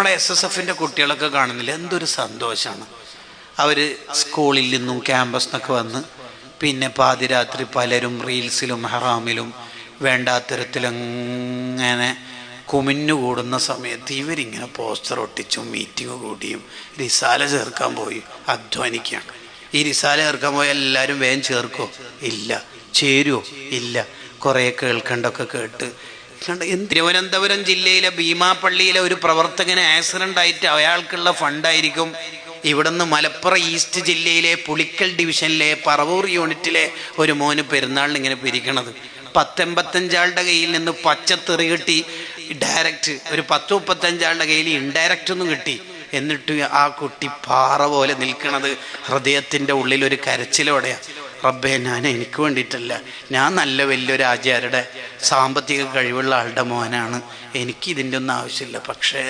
നമ്മുടെ SSFൻ്റെ കുട്ടികളൊക്കെ കാണുന്നില്ല, എന്തൊരു സന്തോഷമാണ്. അവർ സ്കൂളിൽ നിന്നും ക്യാമ്പസ് നിന്നൊക്കെ വന്ന് പിന്നെ പാതിരാത്രി പലരും റീൽസിലും ഹറാമിലും വേണ്ടാത്തരത്തിലങ്ങനെ കുമിഞ്ഞുകൂടുന്ന സമയത്ത് ഇവരിങ്ങനെ പോസ്റ്റർ ഒട്ടിച്ചും മീറ്റിംഗ് കൂടിയും റിസാല ചേർക്കാൻ പോയി അധ്വാനിക്കുകയാണ്. ഈ റിസാല ചേർക്കാൻ പോയി എല്ലാവരും വേഗം ചേർക്കോ? ഇല്ല. ചേരുമോ? ഇല്ല. കുറേ കേൾക്കണ്ടൊക്കെ കേട്ട് തിരുവനന്തപുരം ജില്ലയിലെ ഭീമാപ്പള്ളിയിലെ ഒരു പ്രവർത്തകന് ആക്സിഡൻ്റ് ആയിട്ട് അയാൾക്കുള്ള ഫണ്ടായിരിക്കും ഇവിടുന്ന് മലപ്പുറം ഈസ്റ്റ് ജില്ലയിലെ പുളിക്കൽ ഡിവിഷനിലെ പറവൂർ യൂണിറ്റിലെ ഒരു മോന് പെരുന്നാളിന് ഇങ്ങനെ പിരിക്കണത്. 10-85 ആളുടെ കയ്യിൽ നിന്ന് പച്ചത്തെറി കിട്ടി ഡയറക്റ്റ്, ഒരു 10-35 ആളുടെ കയ്യിൽ ഇൻഡയറക്റ്റ് ഒന്നും കിട്ടി. എന്നിട്ട് ആ കുട്ടി പാറ പോലെ നിൽക്കണത് ഹൃദയത്തിൻ്റെ ഉള്ളിലൊരു കരച്ചിലോടെയാണ്. റബ്ബേ, ഞാൻ എനിക്ക് വേണ്ടിയിട്ടല്ല, ഞാൻ നല്ല വലിയൊരു ആചാര്യയുടെ സാമ്പത്തിക കഴിവുള്ള ആളുടെ മോനാണ്, എനിക്കിതിൻ്റെ ഒന്നും ആവശ്യമില്ല. പക്ഷേ